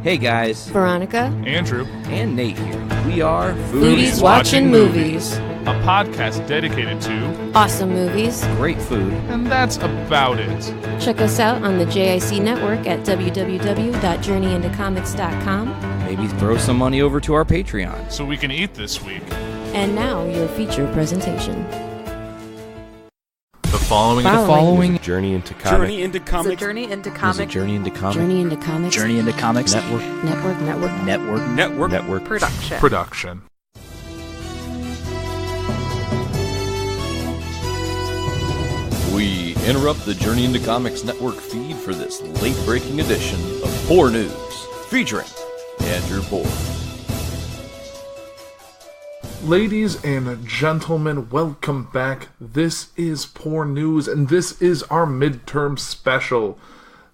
Hey guys, Veronica, Andrew, and Nate here. We are Foodies Watching Movies, a podcast dedicated to awesome movies, great food, and that's about it. Check us out on the JIC network at www.journeyintocomics.com. Maybe throw some money over to our Patreon. So we can eat this week. And now, your feature presentation. The following Journey into Comics. Journey into Comics. Journey into Comics. Journey into Comics. Journey into Comics Network. production. We interrupt the Journey into Comics network feed for this late-breaking edition of Puhr News, featuring Andrew Puhr. Ladies and gentlemen, welcome back. This is Puhr News, and this is our midterm special.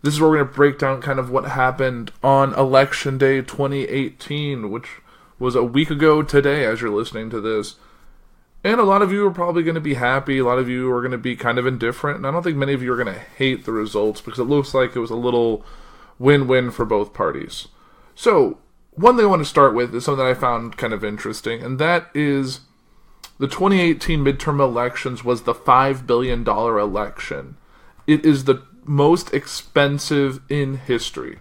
This is where we're going to break down kind of what happened on Election Day 2018, which was a week ago today as you're listening to this. And a lot of you are probably going to be happy, a lot of you are going to be kind of indifferent, and I don't think many of you are going to hate the results, because it looks like it was a little win-win for both parties. So, one thing I want to start with is something that I found kind of interesting, and that is the 2018 midterm elections was the $5 billion election. It is the most expensive in history.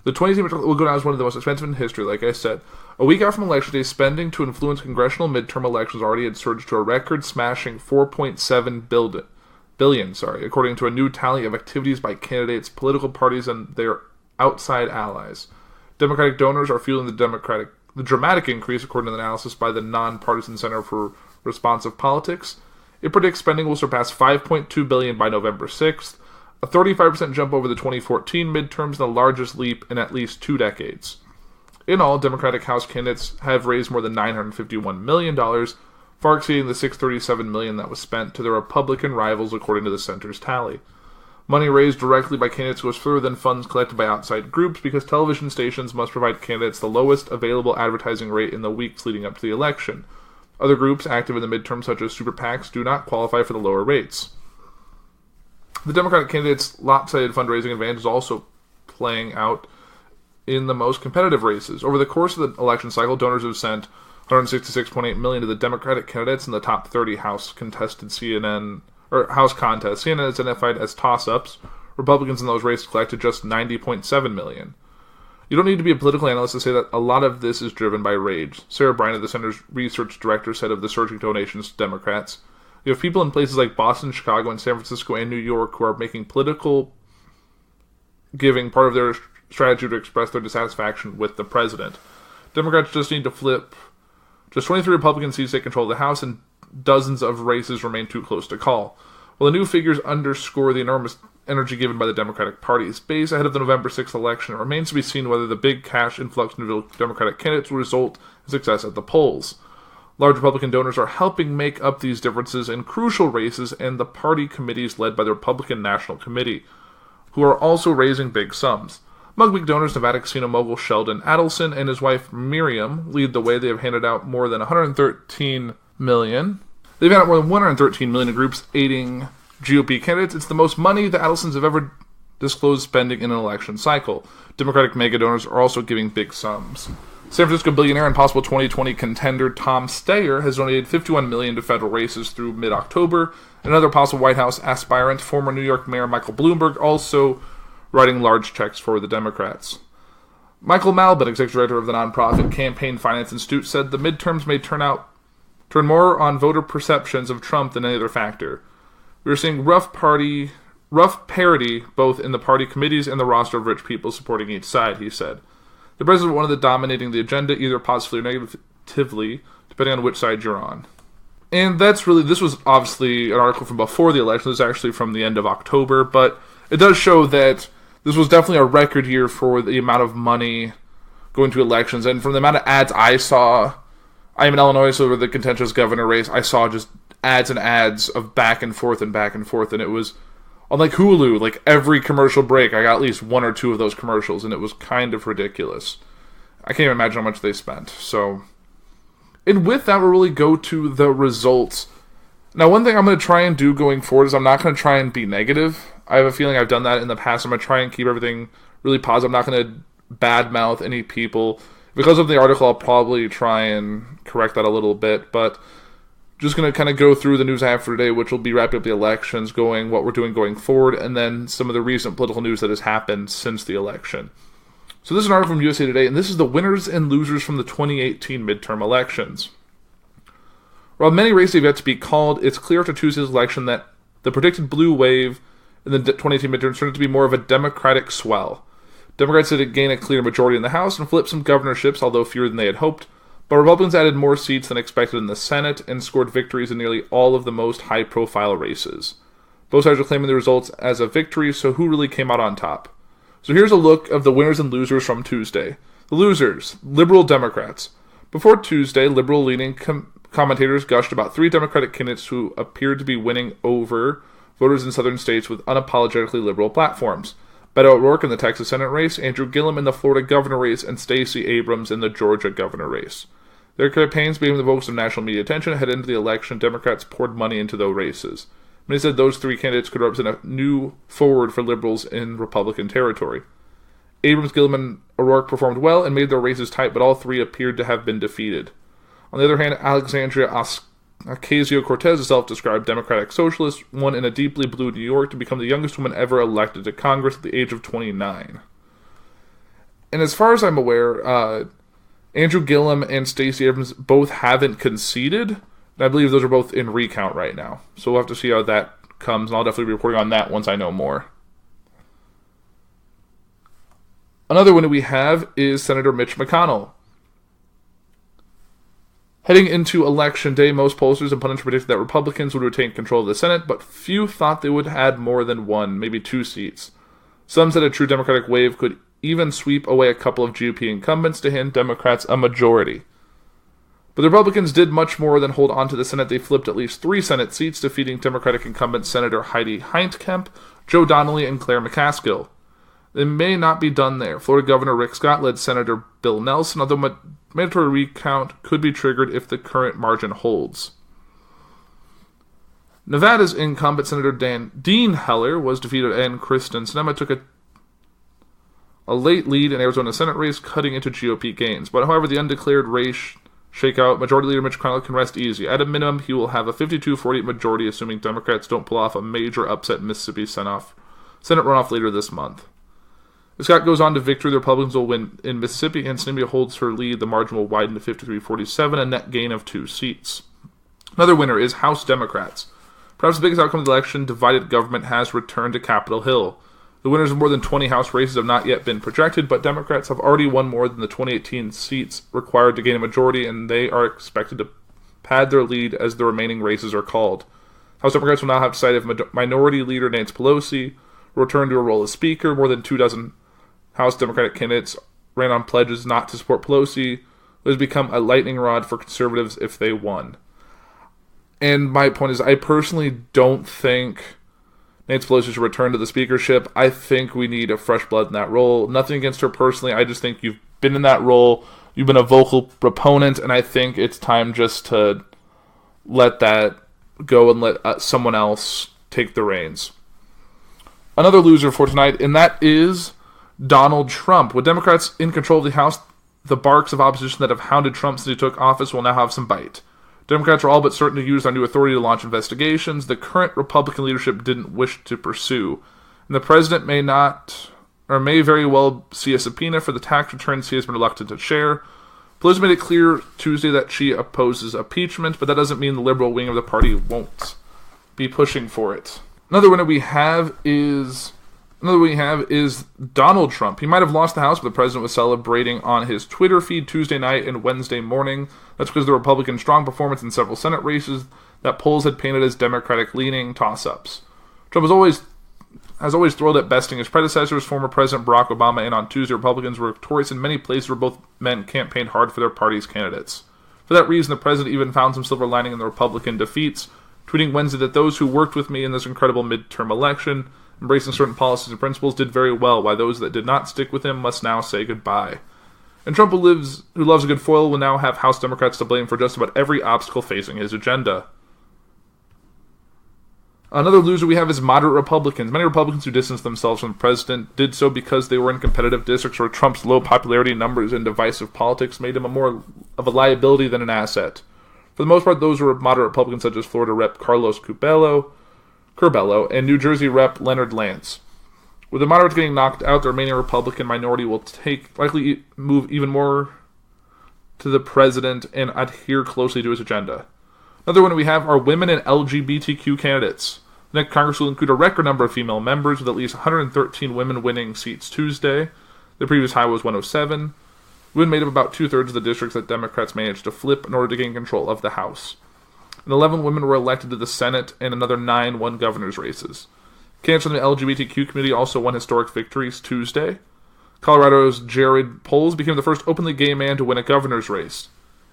The 2018 midterm will go down as one of the most expensive in history, like I said. A week out from Election Day, spending to influence congressional midterm elections already had surged to a record-smashing $4.7 billion, according to a new tally of activities by candidates, political parties, and their outside allies. Democratic donors are fueling the dramatic increase, according to the analysis by the Nonpartisan Center for Responsive Politics. It predicts spending will surpass $5.2 billion by November 6th, a 35% jump over the 2014 midterms, and the largest leap in at least 2 decades. In all, Democratic House candidates have raised more than $951 million, far exceeding the $637 million that was spent to their Republican rivals, according to the center's tally. Money raised directly by candidates goes further than funds collected by outside groups because television stations must provide candidates the lowest available advertising rate in the weeks leading up to the election. Other groups active in the midterm, such as super PACs, do not qualify for the lower rates. The Democratic candidates' lopsided fundraising advantage is also playing out in the most competitive races. Over the course of the election cycle, donors have sent $166.8 million to the Democratic candidates in the top 30 House contests. CNN is identified as toss-ups. Republicans in those races collected just $90.7 million. You don't need to be a political analyst to say that a lot of this is driven by rage. Sarah Bryant, the center's research director, said of the surging donations to Democrats, "You have people in places like Boston, Chicago, and San Francisco, and New York who are making political giving part of their strategy to express their dissatisfaction with the president. Democrats just need to flip. Just 23 Republican seats take control of the House, and dozens of races remain too close to call. While the new figures underscore the enormous energy given by the Democratic Party's base ahead of the November 6th election, it remains to be seen whether the big cash influx into Democratic candidates will result in success at the polls. Large Republican donors are helping make up these differences in crucial races, and the party committees led by the Republican National Committee, who are also raising big sums. Among big donors, Nevada casino mogul Sheldon Adelson and his wife Miriam lead the way. They have handed out more than $113 million. They've had more than $113 million in groups aiding GOP candidates. It's the most money the Adelsons have ever disclosed spending in an election cycle. Democratic mega donors are also giving big sums. San Francisco billionaire and possible 2020 contender Tom Steyer has donated $51 million to federal races through mid-October. Another possible White House aspirant, former New York Mayor Michael Bloomberg, also writing large checks for the Democrats. Michael Malbin, executive director of the nonprofit Campaign Finance Institute, said the midterms may turn more on voter perceptions of Trump than any other factor. We are seeing rough parity both in the party committees and the roster of rich people supporting each side, he said. The president wanted to dominating the agenda, either positively or negatively, depending on which side you're on. And this was obviously an article from before the election. This is actually from the end of October, but it does show that this was definitely a record year for the amount of money going to elections. And from the amount of ads I saw, I am in Illinois, so over the contentious governor race, I saw just ads and ads of back and forth, and it was on like Hulu, like every commercial break, I got at least 1 or 2 of those commercials, and it was kind of ridiculous. I can't even imagine how much they spent. So, and with that, we'll really go to the results. Now, one thing I'm going to try and do going forward is I'm not going to try and be negative. I have a feeling I've done that in the past. I'm going to try and keep everything really positive. I'm not going to badmouth any people. Because of the article, I'll probably try and correct that a little bit, but just going to kind of go through the news I have for today, which will be wrapping up the elections, what we're doing going forward, and then some of the recent political news that has happened since the election. So this is an article from USA Today, and this is the winners and losers from the 2018 midterm elections. While many races have yet to be called, it's clear after Tuesday's election that the predicted blue wave in the 2018 midterms turned out to be more of a Democratic swell. Democrats did gain a clear majority in the House and flipped some governorships, although fewer than they had hoped, but Republicans added more seats than expected in the Senate and scored victories in nearly all of the most high-profile races. Both sides are claiming the results as a victory, so who really came out on top? So here's a look of the winners and losers from Tuesday. The losers, liberal Democrats. Before Tuesday, liberal-leaning commentators gushed about 3 Democratic candidates who appeared to be winning over voters in southern states with unapologetically liberal platforms. Beto O'Rourke in the Texas Senate race, Andrew Gillum in the Florida governor race, and Stacey Abrams in the Georgia governor race. Their campaigns became the focus of national media attention. Heading into the election, Democrats poured money into those races. Many said those 3 candidates could represent a new forward for liberals in Republican territory. Abrams, Gillum, and O'Rourke performed well and made their races tight, but all 3 appeared to have been defeated. On the other hand, Alexandria Ocasio-Cortez, a self-described Democratic socialist, won in a deeply blue New York to become the youngest woman ever elected to Congress at the age of 29. And as far as I'm aware, Andrew Gillum and Stacey Abrams both haven't conceded, and I believe those are both in recount right now. So we'll have to see how that comes, and I'll definitely be reporting on that once I know more. Another one we have is Senator Mitch McConnell. Heading into Election Day, most pollsters and pundits predicted that Republicans would retain control of the Senate, but few thought they would add more than 1, maybe 2 seats. Some said a true Democratic wave could even sweep away a couple of GOP incumbents to hand Democrats a majority. But the Republicans did much more than hold on to the Senate. They flipped at least 3 Senate seats, defeating Democratic incumbent Senator Heidi Heitkamp, Joe Donnelly, and Claire McCaskill. They may not be done there. Florida Governor Rick Scott led Senator Bill Nelson, although mandatory recount could be triggered if the current margin holds. Nevada's incumbent Senator Dean Heller was defeated, and Kristen Sinema took a late lead in Arizona Senate race, cutting into GOP gains. But however, the undeclared race shakeout, Majority Leader Mitch McConnell can rest easy. At a minimum, he will have a 52-48 majority, assuming Democrats don't pull off a major upset in Mississippi Senate runoff later this month. If Scott goes on to victory, the Republicans will win in Mississippi, and Sinema holds her lead. The margin will widen to 53-47, a net gain of 2 seats. Another winner is House Democrats. Perhaps the biggest outcome of the election, divided government has returned to Capitol Hill. The winners of more than 20 House races have not yet been projected, but Democrats have already won more than the 2018 seats required to gain a majority, and they are expected to pad their lead as the remaining races are called. House Democrats will now have to decide if Minority Leader Nancy Pelosi will return to a role as Speaker. More than 24 House Democratic candidates ran on pledges not to support Pelosi, who has become a lightning rod for conservatives if they won. And my point is, I personally don't think Nancy Pelosi should return to the speakership. I think we need a fresh blood in that role. Nothing against her personally. I just think you've been in that role. You've been a vocal proponent, and I think it's time just to let that go and let someone else take the reins. Another loser for tonight, and that is Donald Trump. With Democrats in control of the House, the barks of opposition that have hounded Trump since he took office will now have some bite. Democrats are all but certain to use their new authority to launch investigations the current Republican leadership didn't wish to pursue. And the president may very well see a subpoena for the tax returns he has been reluctant to share. Pelosi made it clear Tuesday that she opposes impeachment, but that doesn't mean the liberal wing of the party won't be pushing for it. Another winner we have is Donald Trump. He might have lost the House, but the president was celebrating on his Twitter feed Tuesday night and Wednesday morning. That's because of the Republican strong performance in several Senate races that polls had painted as Democratic-leaning toss-ups. Trump has always thrilled at besting his predecessors, former President Barack Obama, and on Tuesday, Republicans were victorious in many places where both men campaigned hard for their party's candidates. For that reason, the president even found some silver lining in the Republican defeats, tweeting Wednesday that those who worked with me in this incredible midterm election, embracing certain policies and principles, did very well, while those that did not stick with him must now say goodbye. And Trump, who loves a good foil, will now have House Democrats to blame for just about every obstacle facing his agenda. Another loser we have is moderate Republicans. Many Republicans who distanced themselves from the president did so because they were in competitive districts where Trump's low popularity numbers and divisive politics made him more of a liability than an asset. For the most part, those were moderate Republicans such as Florida Rep. Carlos Curbelo and New Jersey Rep. Leonard Lance. With the moderates getting knocked out, the remaining Republican minority will likely move even more to the president and adhere closely to his agenda. Another one we have are women and LGBTQ candidates. The next Congress will include a record number of female members, with at least 113 women winning seats Tuesday. The previous high was 107. Women made up about two-thirds of the districts that Democrats managed to flip in order to gain control of the House. And 11 women were elected to the Senate, and another 9 won governor's races. Candidates from the LGBTQ community also won historic victories Tuesday. Colorado's Jared Poles became the first openly gay man to win a governor's race.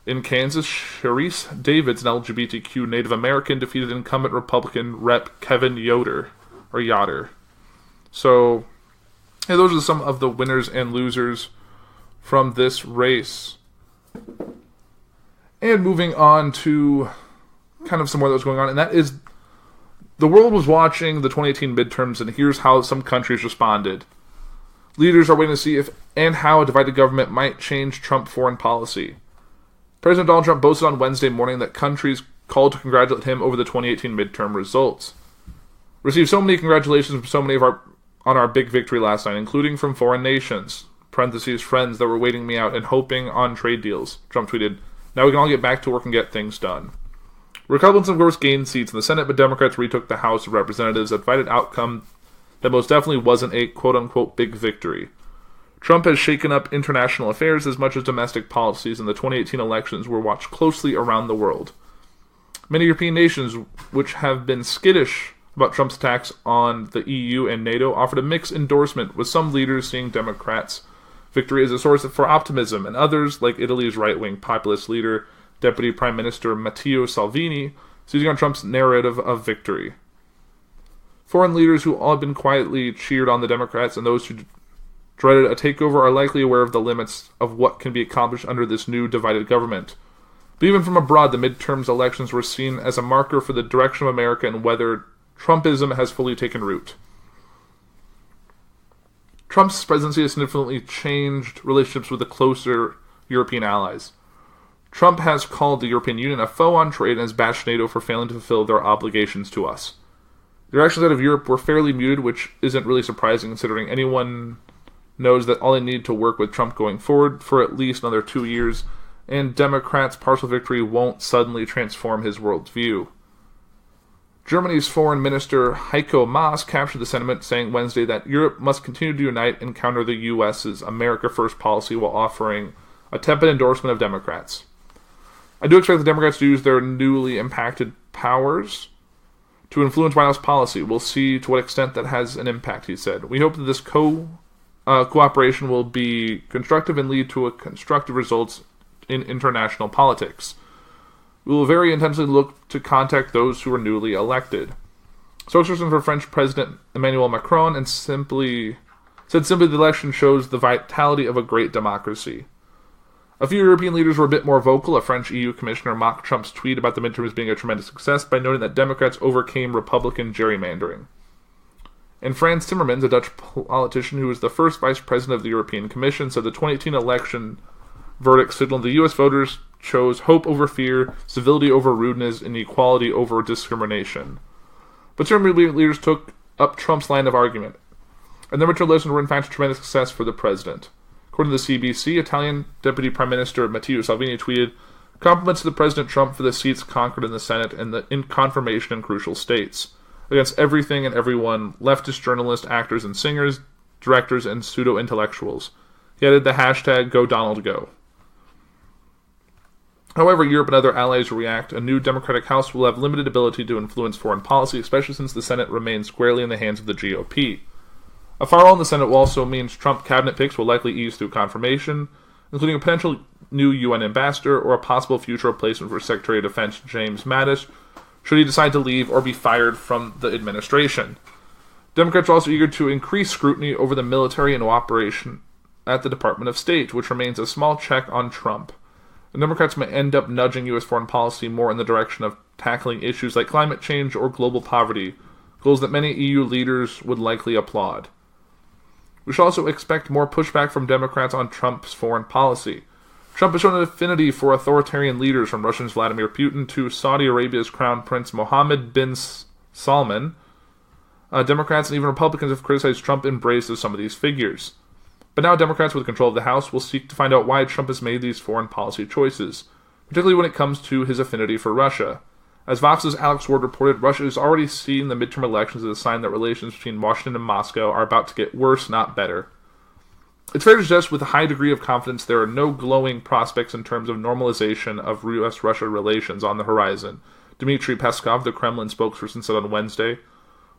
In Kansas, Sharice Davids, an LGBTQ Native American, defeated incumbent Republican Rep. Kevin Yoder. So, yeah, those are some of the winners and losers from this race. And moving on to kind of some more that was going on, and that is the world was watching the 2018 midterms, and here's how some countries responded. Leaders are waiting to see if and how a divided government might change Trump foreign policy. President Donald Trump boasted on Wednesday morning that countries called to congratulate him over the 2018 midterm results. Received so many congratulations from so many on our big victory last night, including from foreign nations, parentheses, friends that were waiting me out and hoping on trade deals, Trump tweeted. Now we can all get back to work and get things done. Republicans, of course, gained seats in the Senate, but Democrats retook the House of Representatives, a divided outcome that most definitely wasn't a quote-unquote big victory. Trump has shaken up international affairs as much as domestic policies, and the 2018 elections were watched closely around the world. Many European nations, which have been skittish about Trump's attacks on the EU and NATO, offered a mixed endorsement, with some leaders seeing Democrats' victory as a source for optimism, and others, like Italy's right-wing populist leader, Deputy Prime Minister Matteo Salvini, seizing on Trump's narrative of victory. Foreign leaders who all have been quietly cheered on the Democrats and those who dreaded a takeover are likely aware of the limits of what can be accomplished under this new divided government. But even from abroad, the midterms elections were seen as a marker for the direction of America and whether Trumpism has fully taken root. Trump's presidency has significantly changed relationships with the closer European allies. Trump has called the European Union a foe on trade and has bashed NATO for failing to fulfill their obligations to us. The reactions out of Europe were fairly muted, which isn't really surprising considering anyone knows that all they need to work with Trump going forward for at least another 2 years, and Democrats' partial victory won't suddenly transform his worldview. Germany's Foreign Minister Heiko Maas captured the sentiment, saying Wednesday that Europe must continue to unite and counter the U.S.'s America First policy while offering a tepid endorsement of Democrats. I do expect the Democrats to use their newly impacted powers to influence White House policy. We'll see to what extent that has an impact, he said. We hope that this cooperation will be constructive and lead to constructive results in international politics. We will very intensely look to contact those who are newly elected. Spokesperson for French President Emmanuel Macron said simply the election shows the vitality of a great democracy. A few European leaders were a bit more vocal. A French EU commissioner mocked Trump's tweet about the midterms being a tremendous success by noting that Democrats overcame Republican gerrymandering. In France, Timmermans, a Dutch politician who was the first vice president of the European Commission, said the 2018 election verdict signaled the U.S. voters chose hope over fear, civility over rudeness, and equality over discrimination. But certain leaders took up Trump's line of argument, and the midterm elections were in fact a tremendous success for the president. According to the CBC, Italian Deputy Prime Minister Matteo Salvini tweeted, "Compliments to the President Trump for the seats conquered in the Senate and the confirmation in crucial states. Against everything and everyone, leftist journalists, actors and singers, directors, and pseudo-intellectuals." He added the hashtag #GoDonaldGo. However, Europe and other allies will react. A new Democratic House will have limited ability to influence foreign policy, especially since the Senate remains squarely in the hands of the GOP. A firewall in the Senate will also mean Trump cabinet picks will likely ease through confirmation, including a potential new UN ambassador or a possible future replacement for Secretary of Defense James Mattis, should he decide to leave or be fired from the administration. Democrats are also eager to increase scrutiny over the military and operation at the Department of State, which remains a small check on Trump. The Democrats may end up nudging U.S. foreign policy more in the direction of tackling issues like climate change or global poverty, goals that many EU leaders would likely applaud. We should also expect more pushback from Democrats on Trump's foreign policy. Trump has shown an affinity for authoritarian leaders, from Russia's Vladimir Putin to Saudi Arabia's Crown Prince Mohammed bin Salman. Democrats and even Republicans have criticized Trump's embrace of some of these figures. But now Democrats with control of the House will seek to find out why Trump has made these foreign policy choices, particularly when it comes to his affinity for Russia. As Vox's Alex Ward reported, Russia has already seen the midterm elections as a sign that relations between Washington and Moscow are about to get worse, not better. It's fair to suggest with a high degree of confidence there are no glowing prospects in terms of normalization of U.S.-Russia relations on the horizon, Dmitry Peskov, the Kremlin spokesperson, said on Wednesday,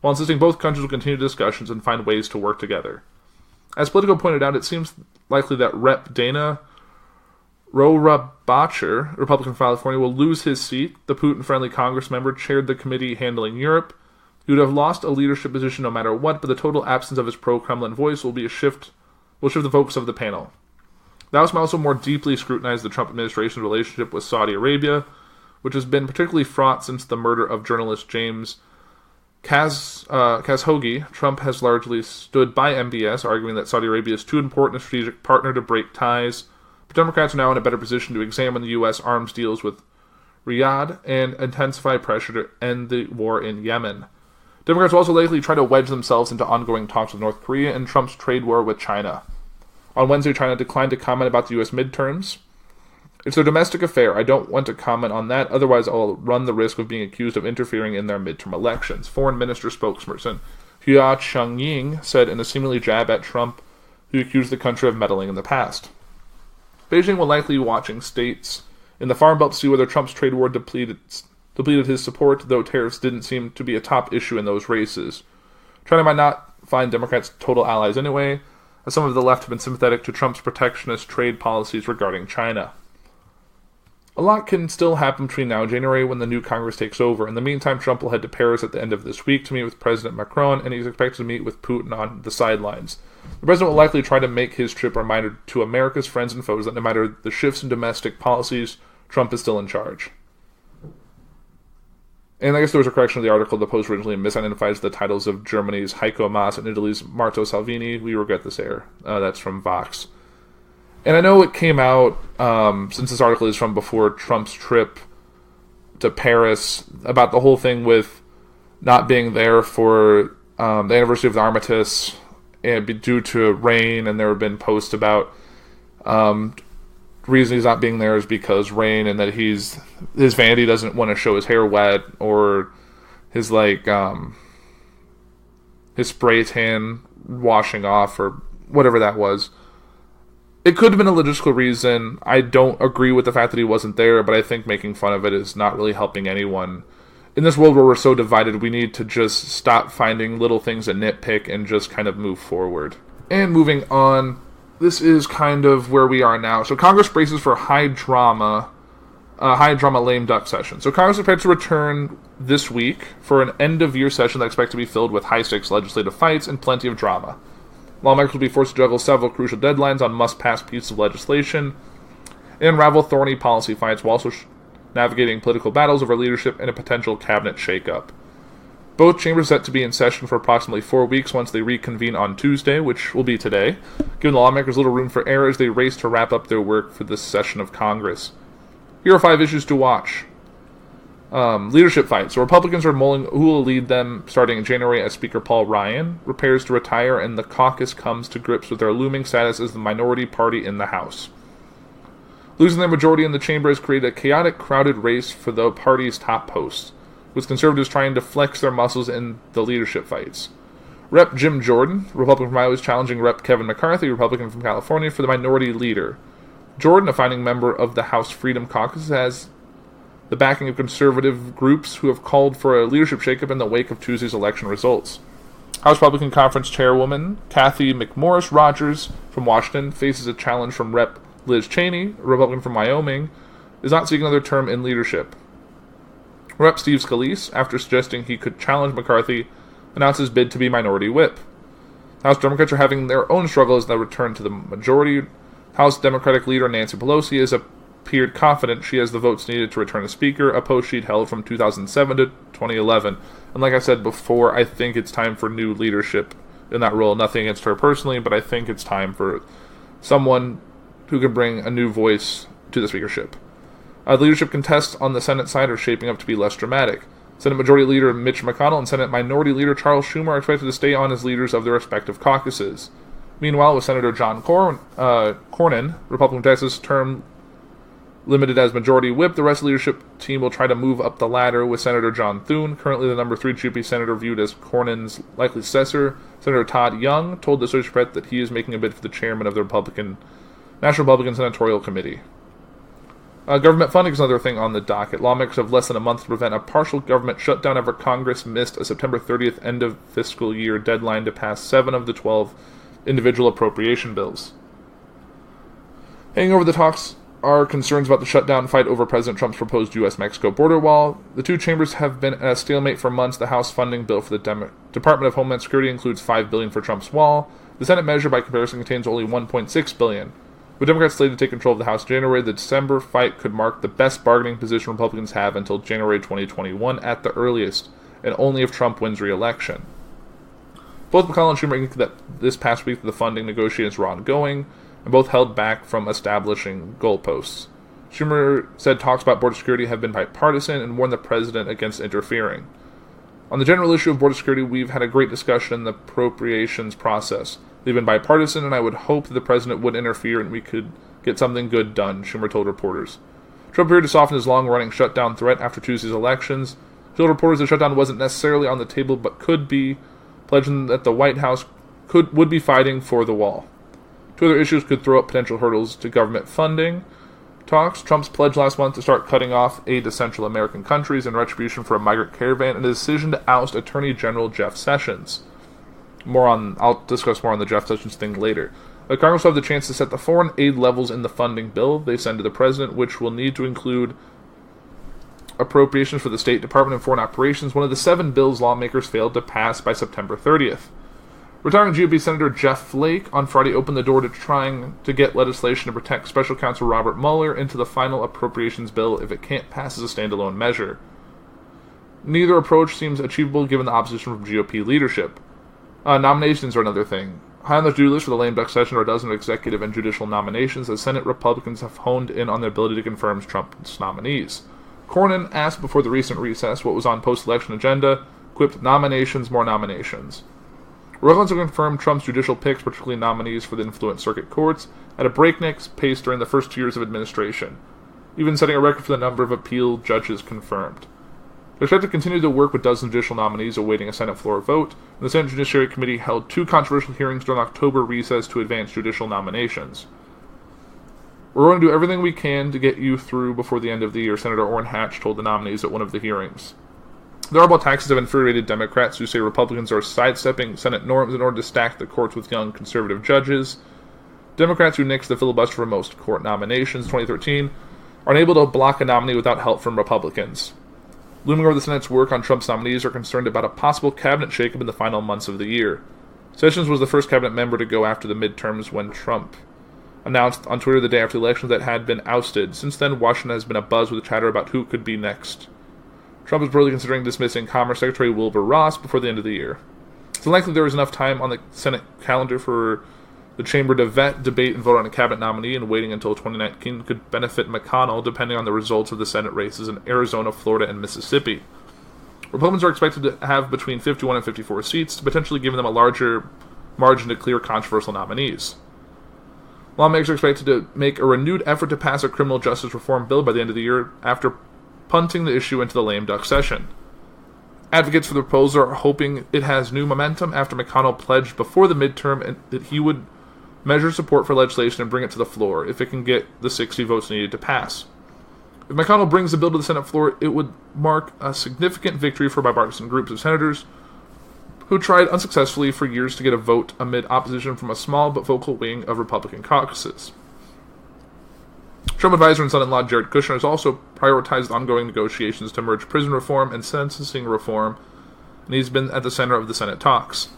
while insisting both countries will continue discussions and find ways to work together. As Politico pointed out, it seems likely that Rep. Dana Rohrabacher, Republican from California, will lose his seat. The Putin-friendly Congress member chaired the committee handling Europe. He would have lost a leadership position no matter what, but the total absence of his pro-Kremlin voice will shift the focus of the panel. The House may also more deeply scrutinize the Trump administration's relationship with Saudi Arabia, which has been particularly fraught since the murder of journalist James Khashoggi. Trump has largely stood by MBS, arguing that Saudi Arabia is too important a strategic partner to break ties. But Democrats are now in a better position to examine the U.S. arms deals with Riyadh and intensify pressure to end the war in Yemen. Democrats will also likely try to wedge themselves into ongoing talks with North Korea and Trump's trade war with China. On Wednesday, China declined to comment about the U.S. midterms. It's their domestic affair. I don't want to comment on that, otherwise I'll run the risk of being accused of interfering in their midterm elections. Foreign Minister spokesperson Hua Chunying said in a seemingly jab at Trump, who accused the country of meddling in the past. Beijing will likely be watching states in the Farm Belt to see whether Trump's trade war depleted his support, though tariffs didn't seem to be a top issue in those races. China might not find Democrats total allies anyway, as some of the left have been sympathetic to Trump's protectionist trade policies regarding China. A lot can still happen between now and January when the new Congress takes over. In the meantime, Trump will head to Paris at the end of this week to meet with President Macron, and he's expected to meet with Putin on the sidelines. The president will likely try to make his trip a reminder to America's friends and foes that no matter the shifts in domestic policies, Trump is still in charge. And I guess there was a correction of the article. The Post originally misidentifies the titles of Germany's Heiko Maas and Italy's Matteo Salvini. We regret this error. That's from Vox. And I know it came out, since this article is from before Trump's trip to Paris, about the whole thing with not being there for the anniversary of the Armistice and due to rain, and there have been posts about the reason he's not being there is because rain, and that his vanity doesn't want to show his hair wet, or his his spray tan washing off, or whatever that was. It could have been a logistical reason. I don't agree with the fact that he wasn't there, but I think making fun of it is not really helping anyone. In this world where we're so divided, we need to just stop finding little things to nitpick and just kind of move forward. And moving on, this is kind of where we are now. So Congress braces for high drama lame duck session. So Congress is prepared to return this week for an end-of-year session that's expected to be filled with high-stakes legislative fights and plenty of drama. Lawmakers will be forced to juggle several crucial deadlines on must-pass pieces of legislation and unravel thorny policy fights while also navigating political battles over leadership and a potential cabinet shakeup. Both chambers are set to be in session for approximately 4 weeks once they reconvene on Tuesday, which will be today, giving the lawmakers little room for error as they race to wrap up their work for this session of Congress. Here are 5 issues to watch. Leadership fights. So Republicans are mulling who will lead them starting in January as Speaker Paul Ryan prepares to retire and the caucus comes to grips with their looming status as the minority party in the House. Losing their majority in the chamber has created a chaotic, crowded race for the party's top posts, with conservatives trying to flex their muscles in the leadership fights. Rep. Jim Jordan, Republican from Iowa, is challenging Rep. Kevin McCarthy, Republican from California, for the minority leader. Jordan, a founding member of the House Freedom Caucus, has the backing of conservative groups who have called for a leadership shakeup in the wake of Tuesday's election results. House Republican Conference Chairwoman Kathy McMorris Rogers from Washington faces a challenge from Rep. Liz Cheney, a Republican from Wyoming, is not seeking another term in leadership. Rep. Steve Scalise, after suggesting he could challenge McCarthy, announced his bid to be minority whip. House Democrats are having their own struggle as they return to the majority. House Democratic leader Nancy Pelosi is appeared confident she has the votes needed to return as Speaker, a post she'd held from 2007 to 2011. And like I said before, I think it's time for new leadership in that role. Nothing against her personally, but I think it's time for someone who can bring a new voice to the speakership. The leadership contests on the Senate side are shaping up to be less dramatic. Senate Majority Leader Mitch McConnell and Senate Minority Leader Charles Schumer are expected to stay on as leaders of their respective caucuses. Meanwhile, with Senator John Cornyn, Republican Texas, term limited as Majority Whip, the rest of the leadership team will try to move up the ladder with Senator John Thune, currently the number 3 GOP senator viewed as Cornyn's likely successor. Senator Todd Young told the Associated Press that he is making a bid for the chairman of the National Republican Senatorial Committee. Government funding is another thing on the docket. Lawmakers have less than a month to prevent a partial government shutdown after Congress missed a September 30th end of fiscal year deadline to pass 7 of the 12 individual appropriation bills. Hanging over the talks are concerns about the shutdown fight over President Trump's proposed U.S.-Mexico border wall. The two chambers have been at a stalemate for months. The House funding bill for the Department of Homeland Security includes $5 billion for Trump's wall. The Senate measure, by comparison, contains only $1.6 billion. With Democrats slated to take control of the House in January, the December fight could mark the best bargaining position Republicans have until January 2021 at the earliest, and only if Trump wins re-election. Both McConnell and Schumer indicated that this past week the funding negotiations were ongoing, and both held back from establishing goalposts. Schumer said talks about border security have been bipartisan and warned the president against interfering. On the general issue of border security, we've had a great discussion in the appropriations process. They've been bipartisan, and I would hope that the president would interfere and we could get something good done, Schumer told reporters. Trump appeared to soften his long-running shutdown threat after Tuesday's elections. He told reporters the shutdown wasn't necessarily on the table, but could be, pledging that the White House would be fighting for the wall. Two other issues could throw up potential hurdles to government funding talks. Trump's pledge last month to start cutting off aid to Central American countries in retribution for a migrant caravan, and a decision to oust Attorney General Jeff Sessions. I'll discuss more on the Jeff Sessions thing later. Congress will have the chance to set the foreign aid levels in the funding bill they send to the president, which will need to include appropriations for the State Department and Foreign Operations, one of the 7 bills lawmakers failed to pass by September 30th. Retiring GOP Senator Jeff Flake on Friday opened the door to trying to get legislation to protect Special Counsel Robert Mueller into the final appropriations bill if it can't pass as a standalone measure. Neither approach seems achievable given the opposition from GOP leadership. Nominations are another thing. High on the to-do list for the lame duck session are a dozen executive and judicial nominations, as Senate Republicans have honed in on their ability to confirm Trump's nominees. Cornyn asked before the recent recess what was on post-election agenda, quipped, "Nominations, more nominations." Republicans have confirmed Trump's judicial picks, particularly nominees for the influence circuit courts, at a breakneck pace during the first 2 years of administration, even setting a record for the number of appeal judges confirmed. They're expected to continue to work with dozens of judicial nominees awaiting a Senate floor vote, and the Senate Judiciary Committee held 2 controversial hearings during October recess to advance judicial nominations. "We're going to do everything we can to get you through before the end of the year," Senator Orrin Hatch told the nominees at one of the hearings. The Arbol taxes have infuriated Democrats who say Republicans are sidestepping Senate norms in order to stack the courts with young conservative judges. Democrats who nixed the filibuster for most court nominations in 2013 are unable to block a nominee without help from Republicans. Looming over the Senate's work on Trump's nominees are concerned about a possible cabinet shakeup in the final months of the year. Sessions was the first cabinet member to go after the midterms when Trump announced on Twitter the day after the election that had been ousted. Since then, Washington has been abuzz with chatter about who could be next. Trump is reportedly considering dismissing Commerce Secretary Wilbur Ross before the end of the year. It's unlikely there is enough time on the Senate calendar for the chamber to vet, debate, and vote on a cabinet nominee, and waiting until 2019 could benefit McConnell, depending on the results of the Senate races in Arizona, Florida, and Mississippi. Republicans are expected to have between 51 and 54 seats, potentially giving them a larger margin to clear controversial nominees. Lawmakers are expected to make a renewed effort to pass a criminal justice reform bill by the end of the year after punting the issue into the lame duck session. Advocates for the proposal are hoping it has new momentum after McConnell pledged before the midterm that he would measure support for legislation and bring it to the floor if it can get the 60 votes needed to pass. If McConnell brings the bill to the Senate floor, it would mark a significant victory for bipartisan groups of senators who tried unsuccessfully for years to get a vote amid opposition from a small but vocal wing of Republican caucuses. Trump advisor and son-in-law Jared Kushner has also prioritized ongoing negotiations to merge prison reform and sentencing reform, and he's been at the center of the Senate talks.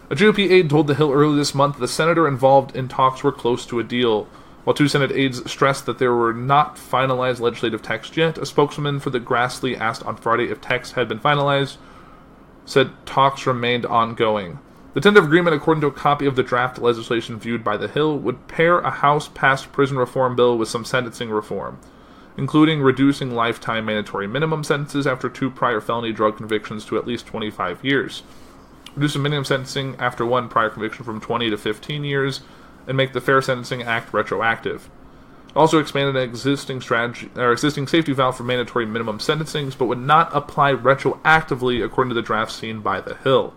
A GOP aide told The Hill earlier this month the senator involved in talks were close to a deal. While two Senate aides stressed that there were not finalized legislative text yet, a spokesman for the Grassley asked on Friday if text had been finalized, said talks remained ongoing. The tentative agreement, according to a copy of the draft legislation viewed by The Hill, would pair a House-passed prison reform bill with some sentencing reform, including reducing lifetime mandatory minimum sentences after 2 prior felony drug convictions to at least 25 years, reducing minimum sentencing after 1 prior conviction from 20 to 15 years, and make the Fair Sentencing Act retroactive. Also expanded an existing safety valve for mandatory minimum sentencings, but would not apply retroactively according to the draft seen by The Hill.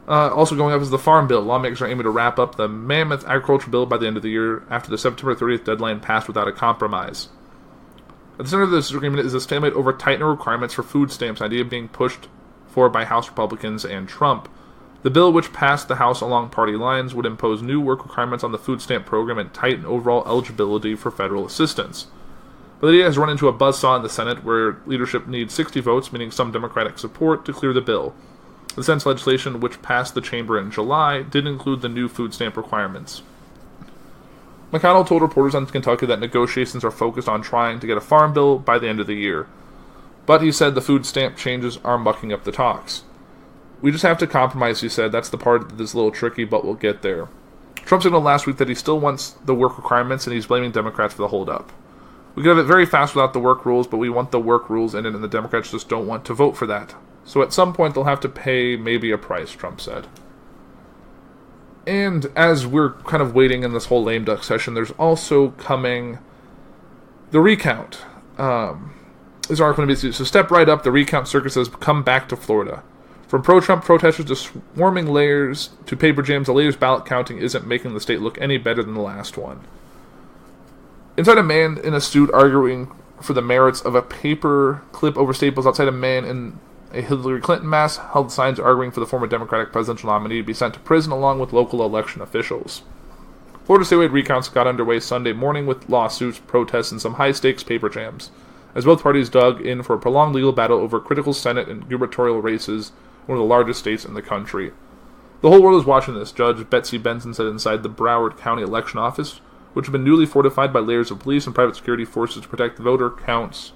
Also going up is the Farm Bill. Lawmakers are aiming to wrap up the mammoth agriculture bill by the end of the year after the September 30th deadline passed without a compromise. At the center of this agreement is a stalemate over tightening requirements for food stamps, an idea being pushed for by House Republicans and Trump. The bill, which passed the House along party lines, would impose new work requirements on the food stamp program and tighten overall eligibility for federal assistance. But the idea has run into a buzzsaw in the Senate, where leadership needs 60 votes, meaning some Democratic support, to clear the bill. The Senate's legislation, which passed the chamber in July, did include the new food stamp requirements. McConnell told reporters on Kentucky that negotiations are focused on trying to get a farm bill by the end of the year. But he said the food stamp changes are mucking up the talks. We just have to compromise, he said. That's the part that is a little tricky, but we'll get there. Trump signaled last week that he still wants the work requirements, and he's blaming Democrats for the holdup. We could have it very fast without the work rules, but we want the work rules in it, and the Democrats just don't want to vote for that. So at some point, they'll have to pay maybe a price, Trump said. And as we're kind of waiting in this whole lame duck session, there's also coming the recount. This article going to be so step right up. The recount circus has come back to Florida. From pro-Trump protesters to swarming layers to paper jams, the latest ballot counting isn't making the state look any better than the last one. Inside a man in a suit arguing for the merits of a paper clip over staples, outside a man in a Hillary Clinton mask held signs arguing for the former Democratic presidential nominee to be sent to prison along with local election officials. Florida statewide recounts got underway Sunday morning with lawsuits, protests, and some high-stakes paper jams, as both parties dug in for a prolonged legal battle over critical Senate and gubernatorial races in one of the largest states in the country. The whole world is watching this, Judge Betsy Benson said inside the Broward County Election Office, which had been newly fortified by layers of police and private security forces to protect voter counts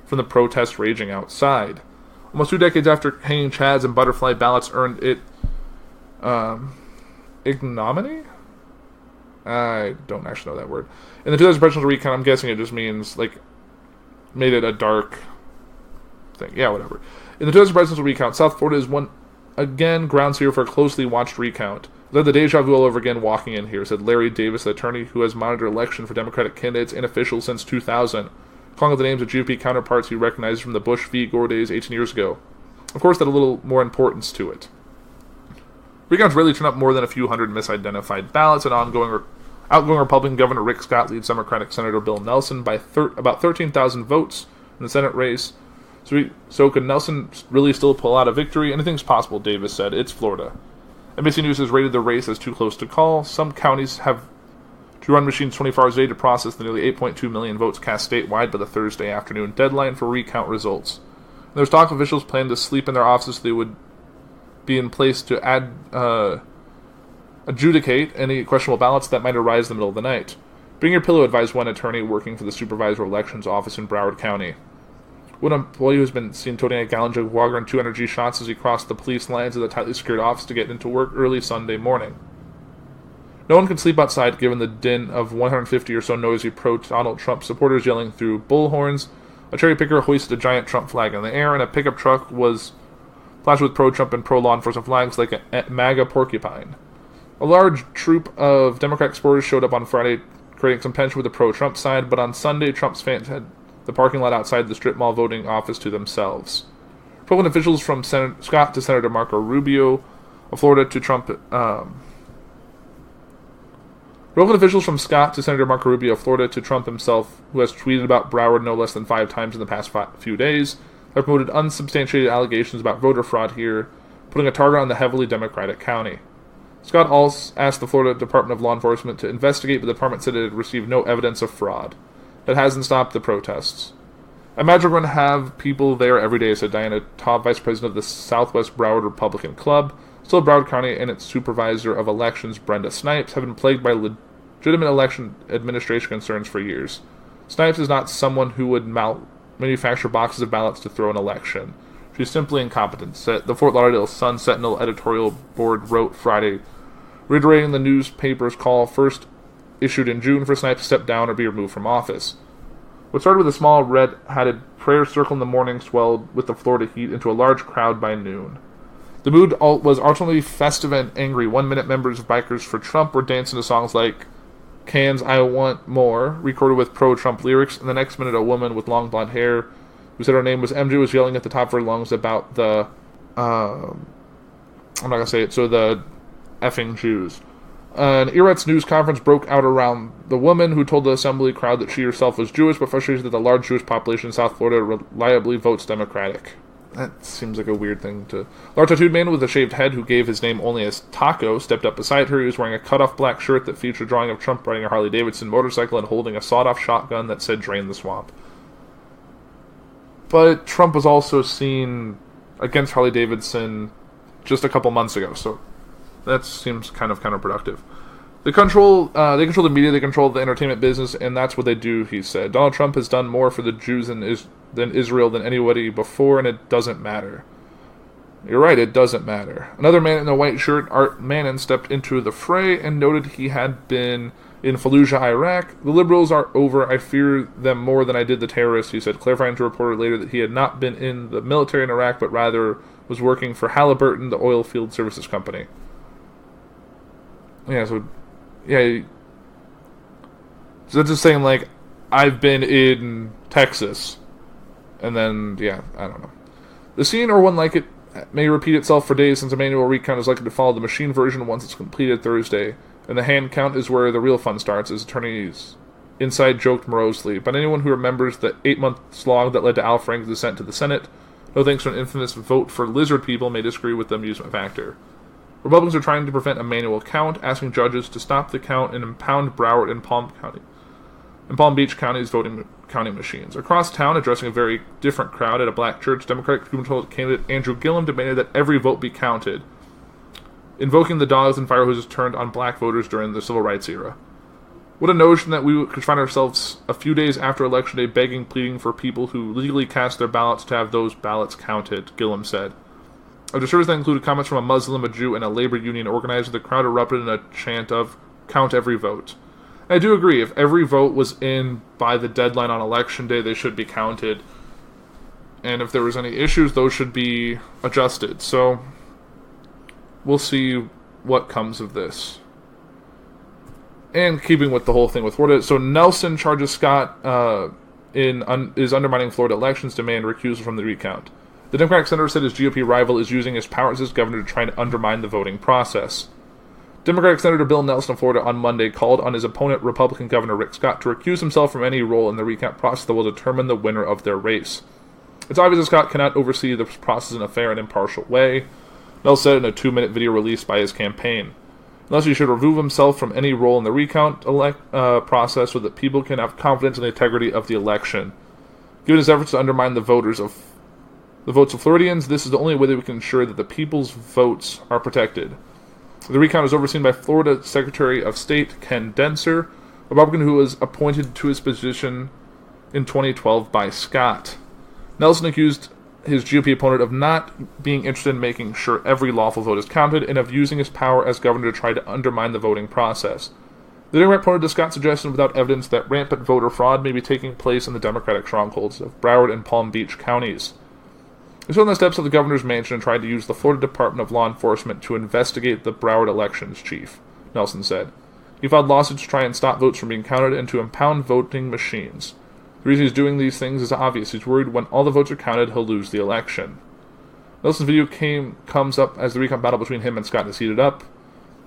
from the protests raging outside. Almost 2 decades after hanging chads and butterfly ballots earned it ignominy? I don't actually know that word. In the 2000 presidential recount, I'm guessing it just means, made it a dark thing. Yeah, whatever. In the 2000 presidential recount, South Florida is one, again, ground zero for a closely watched recount. Let the deja vu all over again walking in here, said Larry Davis, the attorney who has monitored election for Democratic candidates and officials since 2000, calling out the names of GOP counterparts he recognized from the Bush v. Gore days 18 years ago. Of course, that had a little more importance to it. Recounts rarely turn up more than a few hundred misidentified ballots, and outgoing Republican Governor Rick Scott leads Democratic Senator Bill Nelson by about 13,000 votes in the Senate race. So could Nelson really still pull out a victory? Anything's possible, Davis said. It's Florida. NBC News has rated the race as too close to call. Some counties have to run machines 24 hours a day to process the nearly 8.2 million votes cast statewide by the Thursday afternoon deadline for recount results. And there's talk of officials plan to sleep in their offices so they would be in place to adjudicate any questionable ballots that might arise in the middle of the night. Bring your pillow, advised one attorney working for the Supervisor of Elections office in Broward County. One employee who's been seen toting a gallon jug of water and 2 energy shots as he crossed the police lines of the tightly secured office to get into work early Sunday morning. No one can sleep outside given the din of 150 or so noisy pro-Donald Trump supporters yelling through bullhorns. A cherry picker hoisted a giant Trump flag in the air, and a pickup truck was plastered with pro-Trump and pro-law enforcement flags like a MAGA porcupine. A large troop of Democratic supporters showed up on Friday, creating some tension with the pro-Trump side, but on Sunday, Trump's fans had the parking lot outside the strip mall voting office to themselves. Republican officials from Scott to Senator Marco Rubio of Florida to Trump... Republican officials from Scott to Senator Marco Rubio of Florida to Trump himself, who has tweeted about Broward no less than 5 times in the past few days, have promoted unsubstantiated allegations about voter fraud here, putting a target on the heavily Democratic county. Scott also asked the Florida Department of Law Enforcement to investigate, but the department said it had received no evidence of fraud. That hasn't stopped the protests. I imagine we're going to have people there every day, said Diana Taub, vice president of the Southwest Broward Republican Club. Still, Broward County and its supervisor of elections, Brenda Snipes, have been plagued by legitimate election administration concerns for years. Snipes is not someone who would manufacture boxes of ballots to throw an election. She's simply incompetent, the Fort Lauderdale Sun-Sentinel editorial board wrote Friday, reiterating the newspaper's call first issued in June for Snipes to step down or be removed from office. What started with a small red-hatted prayer circle in the morning swelled with the Florida heat into a large crowd by noon. The mood was alternately festive and angry. 1 minute members of Bikers for Trump were dancing to songs like Can's I Want More, recorded with pro-Trump lyrics, and the next minute a woman with long blonde hair, who said her name was MJ, was yelling at the top of her lungs about the, I'm not going to say it, so the effing Jews. An Eretz news conference broke out around the woman, who told the assembly crowd that she herself was Jewish, but frustrated that the large Jewish population in South Florida reliably votes Democratic. That seems like a weird thing to... Large tattooed man with a shaved head, who gave his name only as Taco, stepped up beside her. He was wearing a cut-off black shirt that featured a drawing of Trump riding a Harley-Davidson motorcycle and holding a sawed-off shotgun that said "Drain the Swamp." But Trump was also seen against Harley-Davidson just a couple months ago, so that seems kind of counterproductive. They control the media, they control the entertainment business, and that's what they do, he said. Donald Trump has done more for the Jews than Israel than anybody before, and it doesn't matter. You're right, it doesn't matter. Another man in a white shirt, Art Manin, stepped into the fray and noted he had been in Fallujah, Iraq. The liberals are over. I fear them more than I did the terrorists, he said, clarifying to a reporter later that he had not been in the military in Iraq, but rather was working for Halliburton, the oil field services company. Yeah, so that's just saying, like, I've been in Texas. And then, yeah, I don't know. The scene, or one like it, may repeat itself for days, since a manual recount is likely to follow the machine version once it's completed Thursday. And the hand count is where the real fun starts, as attorneys inside joked morosely. But anyone who remembers the 8-month slog that led to Al Frank's descent to the Senate, no thanks to an infamous vote for lizard people, may disagree with the amusement factor. Republicans are trying to prevent a manual count, asking judges to stop the count and impound Broward and Palm Beach counties' counting machines. Across town, addressing a very different crowd at a black church, Democratic gubernatorial candidate Andrew Gillum demanded that every vote be counted, invoking the dogs and fire hoses turned on black voters during the civil rights era. What a notion that we could find ourselves a few days after Election Day begging, pleading for people who legally cast their ballots to have those ballots counted, Gillum said. After service that included comments from a Muslim, a Jew, and a labor union organizer, the crowd erupted in a chant of, "Count every vote." And I do agree, if every vote was in by the deadline on Election Day, they should be counted. And if there was any issues, those should be adjusted. So, we'll see what comes of this. And keeping with the whole thing with Florida, so Nelson charges Scott is undermining Florida elections, demand recusal from the recount. The Democratic senator said his GOP rival is using his powers as governor to try to undermine the voting process. Democratic Senator Bill Nelson of Florida on Monday called on his opponent, Republican Governor Rick Scott, to recuse himself from any role in the recount process that will determine the winner of their race. It's obvious that Scott cannot oversee the process in a fair and impartial way, Nelson said in a 2-minute video released by his campaign. Unless he should remove himself from any role in the recount process so that people can have confidence in the integrity of the election. Given his efforts to undermine the votes of Floridians, this is the only way that we can ensure that the people's votes are protected. The recount is overseen by Florida Secretary of State Ken Denser, a Republican who was appointed to his position in 2012 by Scott. Nelson accused his GOP opponent of not being interested in making sure every lawful vote is counted and of using his power as governor to try to undermine the voting process. The Democrat opponent of Scott suggested without evidence that rampant voter fraud may be taking place in the Democratic strongholds of Broward and Palm Beach counties. He stood on the steps of the governor's mansion and tried to use the Florida Department of Law Enforcement to investigate the Broward elections chief, Nelson said. He filed lawsuits to try and stop votes from being counted and to impound voting machines. The reason he's doing these things is obvious. He's worried when all the votes are counted, he'll lose the election. Nelson's video comes up as the recount battle between him and Scott is heated up.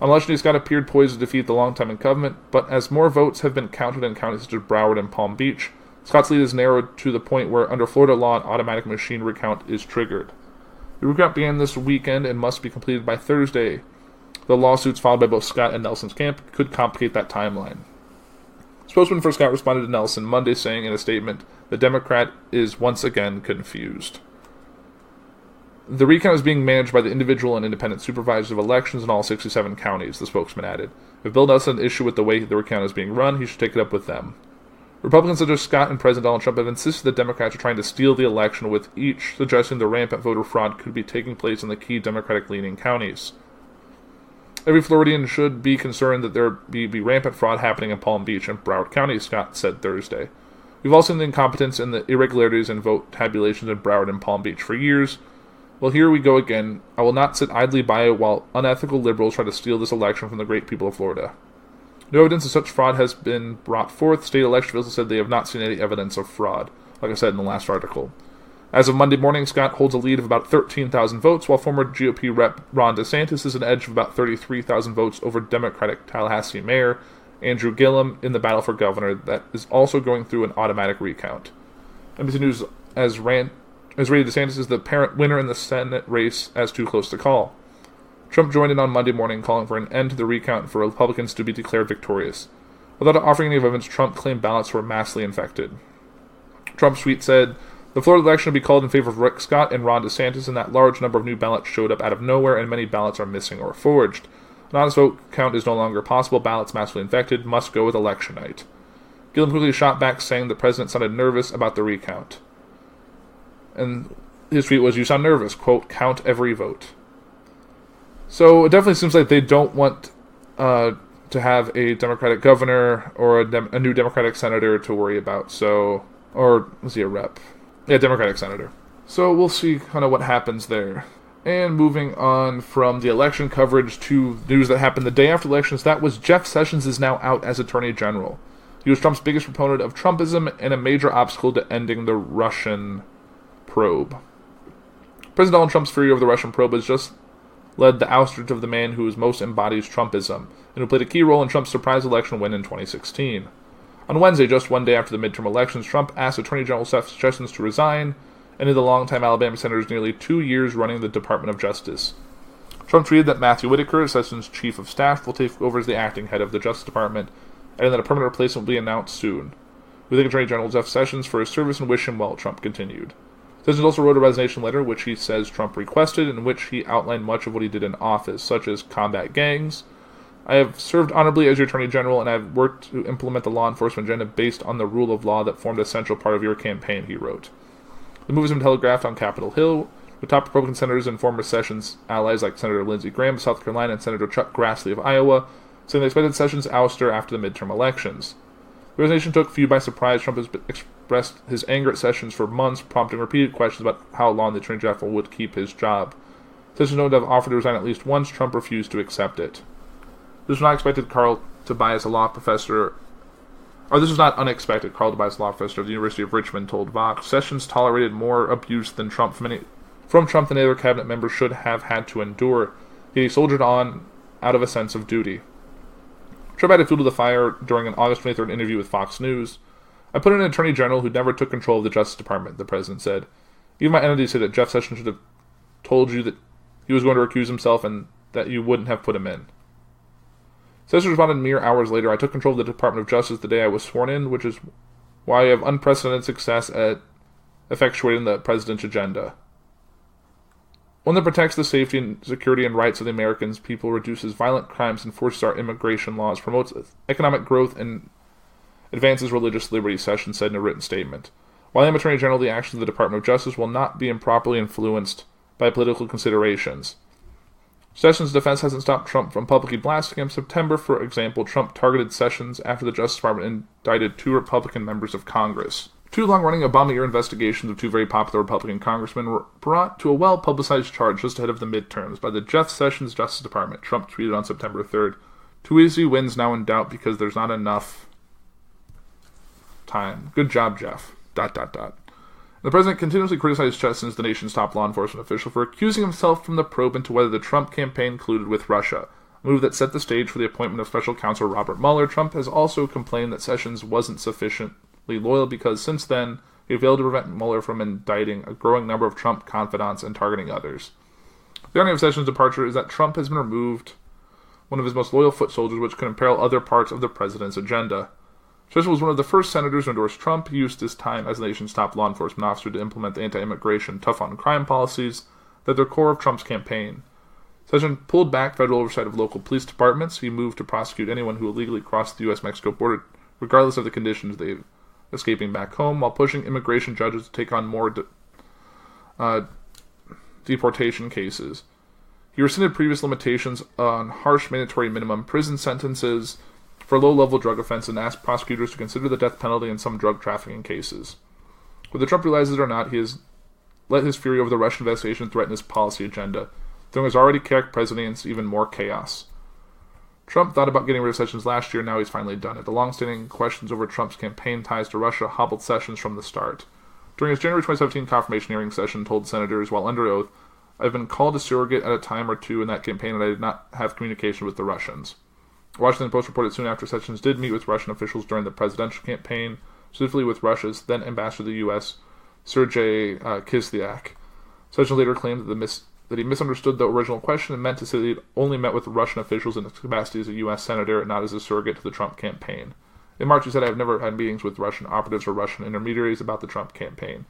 On election day, Scott appeared poised to defeat the longtime incumbent, but as more votes have been counted in counties such as Broward and Palm Beach, Scott's lead is narrowed to the point where, under Florida law, an automatic machine recount is triggered. The recount began this weekend and must be completed by Thursday. The lawsuits filed by both Scott and Nelson's camp could complicate that timeline. Spokesman for Scott responded to Nelson Monday, saying in a statement, "The Democrat is once again confused." The recount is being managed by the individual and independent supervisors of elections in all 67 counties, the spokesman added. If Bill Dust has an issue with the way the recount is being run, he should take it up with them. Republican Senator Scott and President Donald Trump have insisted that Democrats are trying to steal the election, with each suggesting the rampant voter fraud could be taking place in the key Democratic-leaning counties. Every Floridian should be concerned that there be rampant fraud happening in Palm Beach and Broward County, Scott said Thursday. We've all seen the incompetence and the irregularities in vote tabulations in Broward and Palm Beach for years. Well, here we go again. I will not sit idly by while unethical liberals try to steal this election from the great people of Florida. No evidence of such fraud has been brought forth. State election officials said they have not seen any evidence of fraud, like I said in the last article. As of Monday morning, Scott holds a lead of about 13,000 votes, while former GOP Rep. Ron DeSantis is an edge of about 33,000 votes over Democratic Tallahassee Mayor Andrew Gillum in the battle for governor that is also going through an automatic recount. NBC News has rated DeSantis as the apparent winner in the Senate race as too close to call. Trump joined in on Monday morning, calling for an end to the recount and for Republicans to be declared victorious. Without offering any evidence, Trump claimed ballots were massively infected. Trump's tweet said, "The Florida election will be called in favor of Rick Scott and Ron DeSantis, and that large number of new ballots showed up out of nowhere, and many ballots are missing or forged. An honest vote count is no longer possible. Ballots massively infected must go with election night." Gillum quickly shot back, saying the president sounded nervous about the recount. And his tweet was, "You sound nervous. Quote, count every vote." So it definitely seems like they don't want to have a Democratic governor or a new Democratic senator to worry about. Or was he a rep? Yeah, Democratic senator. So we'll see kind of what happens there. And moving on from the election coverage to news that happened the day after elections, that was Jeff Sessions is now out as Attorney General. He was Trump's biggest proponent of Trumpism and a major obstacle to ending the Russian probe. President Donald Trump's fury over the Russian probe has just led the oustrage of the man who most embodies Trumpism, and who played a key role in Trump's surprise election win in 2016. On Wednesday, just one day after the midterm elections, Trump asked Attorney General Sessions to resign, ending the longtime Alabama senator's nearly 2 years running the Department of Justice. Trump tweeted that Matthew Whitaker, Sessions' chief of staff, will take over as the acting head of the Justice Department, and that a permanent replacement will be announced soon. We thank Attorney General Jeff Sessions for his service and wish him well, Trump continued. Sessions also wrote a resignation letter, which he says Trump requested, in which he outlined much of what he did in office, such as combat gangs. "I have served honorably as your Attorney General, and I have worked to implement the law enforcement agenda based on the rule of law that formed a central part of your campaign," he wrote. The move has been telegraphed on Capitol Hill, with top Republican senators and former Sessions allies like Senator Lindsey Graham of South Carolina and Senator Chuck Grassley of Iowa saying they expected Sessions' ouster after the midterm elections. The resignation took few by surprise. Trump has expressed his anger at Sessions for months, prompting repeated questions about how long the Attorney General would keep his job. Sessions known to have offered to resign at least once. Trump refused to accept it. This was not unexpected. Carl Tobias, a law professor of the University of Richmond, told Vox, "Sessions tolerated more abuse than Trump from Trump than any other cabinet member should have had to endure. Yet he soldiered on out of a sense of duty." Trump added fuel to the fire during an August 23rd interview with Fox News. "I put in an Attorney General who never took control of the Justice Department," the president said. "Even my enemies say that Jeff Sessions should have told you that he was going to recuse himself and that you wouldn't have put him in." Sessions responded mere hours later, "I took control of the Department of Justice the day I was sworn in, which is why I have unprecedented success at effectuating the president's agenda. One that protects the safety and security and rights of the American people, reduces violent crimes, enforces our immigration laws, promotes economic growth, and advances religious liberty," Sessions said in a written statement. "While I am Attorney General, the actions of the Department of Justice will not be improperly influenced by political considerations." Sessions' defense hasn't stopped Trump from publicly blasting him. September, for example, Trump targeted Sessions after the Justice Department indicted 2 Republican members of Congress. 2 long-running Obama-era investigations of 2 very popular Republican congressmen were brought to a well-publicized charge just ahead of the midterms by the Jeff Sessions Justice Department, Trump tweeted on September 3rd. "Too easy wins now in doubt because there's not enough time. Good job, Jeff. ... The president continuously criticized Sessions, the nation's top law enforcement official, for accusing himself from the probe into whether the Trump campaign colluded with Russia, a move that set the stage for the appointment of special counsel Robert Mueller. Trump has also complained that Sessions wasn't sufficiently loyal because, since then, he failed to prevent Mueller from indicting a growing number of Trump confidants and targeting others. The irony of Sessions' departure is that Trump has been removed one of his most loyal foot soldiers, which could imperil other parts of the president's agenda. Sessions was one of the first senators to endorse Trump. He used his time as the nation's top law enforcement officer to implement the anti-immigration, tough-on-crime policies that they're core of Trump's campaign. Sessions pulled back federal oversight of local police departments. He moved to prosecute anyone who illegally crossed the U.S.-Mexico border, regardless of the conditions they escaping back home, while pushing immigration judges to take on more deportation cases. He rescinded previous limitations on harsh mandatory minimum prison sentences for low-level drug offenses and asked prosecutors to consider the death penalty in some drug trafficking cases. Whether Trump realizes it or not, he has let his fury over the Russian investigation threaten his policy agenda, throwing his already chaotic presidency into even more chaos. Trump thought about getting rid of Sessions last year, now he's finally done it. The long-standing questions over Trump's campaign ties to Russia hobbled Sessions from the start. During his January 2017 confirmation hearing, Sessions told senators while under oath, "I've been called a surrogate at a time or two in that campaign and I did not have communication with the Russians." Washington Post reported soon after Sessions did meet with Russian officials during the presidential campaign, specifically with Russia's then ambassador to the U.S., Sergei Kislyak. Sessions later claimed that he misunderstood the original question and meant to say that he had only met with Russian officials in his capacity as a U.S. senator and not as a surrogate to the Trump campaign. In March, he said, "I have never had meetings with Russian operatives or Russian intermediaries about the Trump campaign."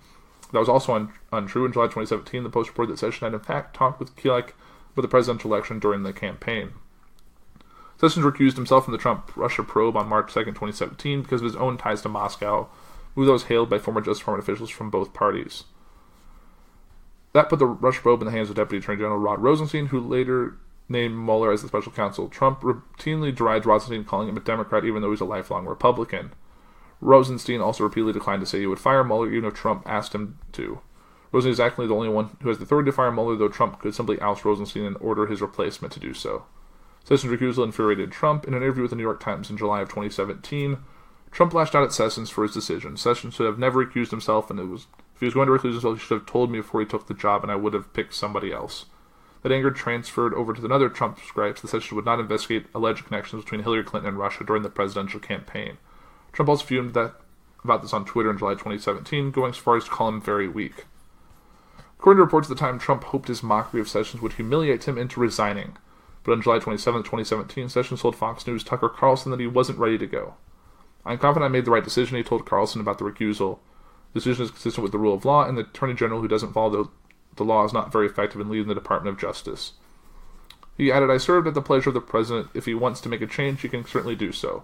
That was also untrue. In July 2017, the Post reported that Sessions had in fact talked with Kislyak about the presidential election during the campaign. Sessions recused himself from the Trump-Russia probe on March 2, 2017 because of his own ties to Moscow, a move that was hailed by former Justice Department officials from both parties. That put the Russia probe in the hands of Deputy Attorney General Rod Rosenstein, who later named Mueller as the special counsel. Trump routinely derides Rosenstein, calling him a Democrat even though he's a lifelong Republican. Rosenstein also repeatedly declined to say he would fire Mueller even if Trump asked him to. Rosenstein is actually the only one who has the authority to fire Mueller, though Trump could simply oust Rosenstein and order his replacement to do so. Sessions' recusal infuriated Trump. In an interview with the New York Times in July of 2017, Trump lashed out at Sessions for his decision. Sessions should have never recused himself, and if he was going to recuse himself, he should have told me before he took the job, and I would have picked somebody else. That anger transferred over to another Trump gripes that Sessions would not investigate alleged connections between Hillary Clinton and Russia during the presidential campaign. Trump also fumed about this on Twitter in July 2017, going as far as to call him very weak. According to reports at the time, Trump hoped his mockery of Sessions would humiliate him into resigning. But on July 27, 2017, Sessions told Fox News' Tucker Carlson that he wasn't ready to go. "I'm confident I made the right decision," he told Carlson about the recusal. The decision is consistent with the rule of law, and the Attorney General who doesn't follow the law is not very effective in leading the Department of Justice. He added, "I served at the pleasure of the President. If he wants to make a change, he can certainly do so."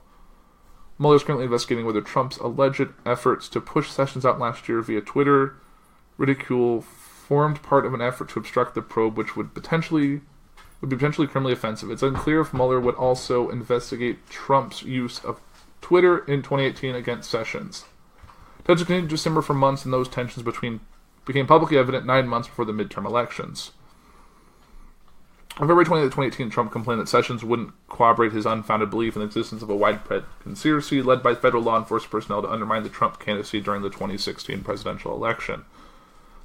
Mueller is currently investigating whether Trump's alleged efforts to push Sessions out last year via Twitter ridicule formed part of an effort to obstruct the probe, which would be potentially criminally offensive. It's unclear if Mueller would also investigate Trump's use of Twitter in 2018 against Sessions. Tensions continued to simmer for months, and those tensions became publicly evident 9 months before the midterm elections. On February 20, 2018, Trump complained that Sessions wouldn't corroborate his unfounded belief in the existence of a widespread conspiracy led by federal law enforcement personnel to undermine the Trump candidacy during the 2016 presidential election.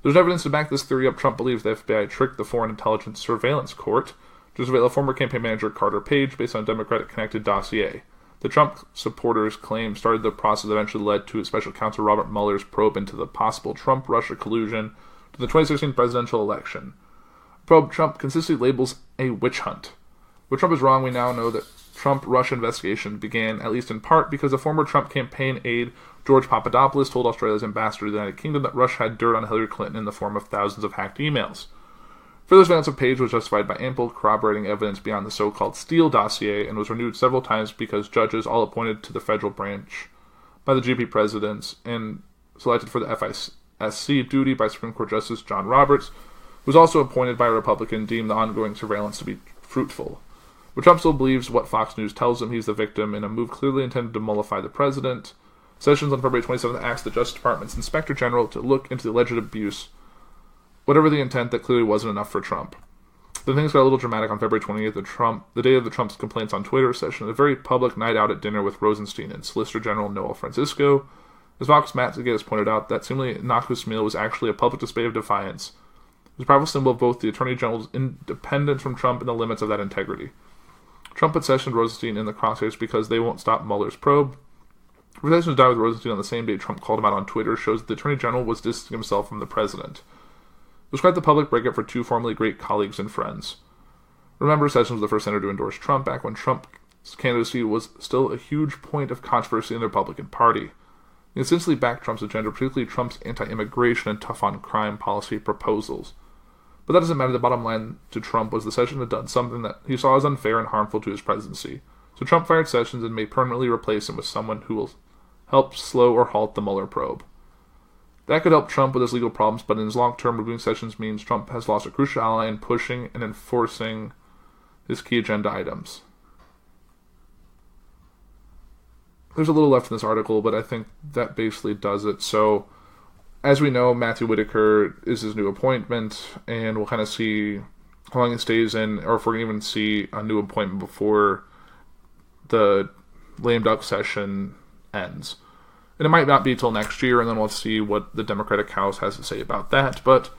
There's evidence to back this theory up. Trump believes the FBI tricked the Foreign Intelligence Surveillance Court to surveil a former campaign manager, Carter Page, based on a Democratic-connected dossier. The Trump supporters' claim started the process that eventually led to special counsel Robert Mueller's probe into the possible Trump-Russia collusion to the 2016 presidential election. A probe Trump consistently labels a witch hunt. Where Trump is wrong, we now know that Trump-Russia investigation began, at least in part, because a former Trump campaign aide, George Papadopoulos, told Australia's ambassador to the United Kingdom that Russia had dirt on Hillary Clinton in the form of thousands of hacked emails. Further surveillance of Page was justified by ample corroborating evidence beyond the so-called Steele dossier and was renewed several times because judges, all appointed to the federal branch by the GP presidents and selected for the FISC duty by Supreme Court Justice John Roberts, was also appointed by a Republican, deemed the ongoing surveillance to be fruitful. But Trump still believes what Fox News tells him. He's the victim in a move clearly intended to mollify the president. Sessions on February 27th asked the Justice Department's Inspector General to look into the alleged abuse, whatever the intent, that clearly wasn't enough for Trump. Then things got a little dramatic on February 28th. The day of the Trump's complaints on Twitter, Sessions, a very public night out at dinner with Rosenstein and Solicitor General Noel Francisco. As Vox Matzegay pointed out, that seemingly innocuous meal was actually a public display of defiance. It was a powerful symbol of both the Attorney General's independence from Trump and the limits of that integrity. Trump put Sessions and Rosenstein in the crosshairs because they won't stop Mueller's probe. Sessions died with Rosenstein on the same day Trump called him out on Twitter shows that the Attorney General was distancing himself from the president. It was quite the public breakup for two formerly great colleagues and friends. Remember, Sessions was the first senator to endorse Trump back when Trump's candidacy was still a huge point of controversy in the Republican Party. He essentially backed Trump's agenda, particularly Trump's anti-immigration and tough-on-crime policy proposals. But that doesn't matter. The bottom line to Trump was the session had done something that he saw as unfair and harmful to his presidency. So Trump fired Sessions and may permanently replace him with someone who will help slow or halt the Mueller probe. That could help Trump with his legal problems, but in his long term, removing Sessions means Trump has lost a crucial ally in pushing and enforcing his key agenda items. There's a little left in this article, but I think that basically does it. So, as we know, Matthew Whitaker is his new appointment, and we'll kind of see how long he stays in, or if we're going to even see a new appointment before the lame duck session ends. And it might not be till next year, and then we'll see what the Democratic House has to say about that. But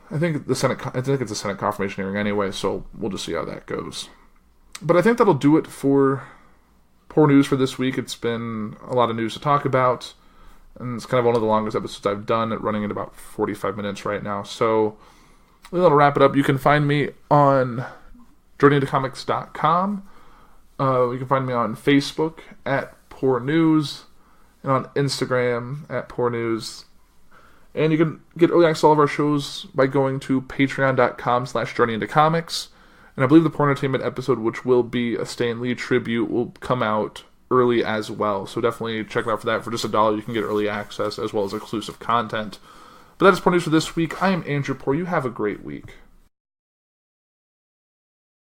I think it's a Senate confirmation hearing anyway, so we'll just see how that goes. But I think that'll do it for Puhr News for this week. It's been a lot of news to talk about, and it's kind of one of the longest episodes I've done, running at about 45 minutes right now. So that'll wrap it up. You can find me on journeyintocomics.com. You can find me on Facebook at Puhr News, and on Instagram at Puhr News. And you can get early access to all of our shows by going to patreon.com/journeyintocomics. And I believe the Puhr Entertainment episode, which will be a Stan Lee tribute, will come out early as well. So definitely check it out for that. For just $1, you can get early access as well as exclusive content. But that is Puhr News for this week. I am Andrew Puhr. You have a great week.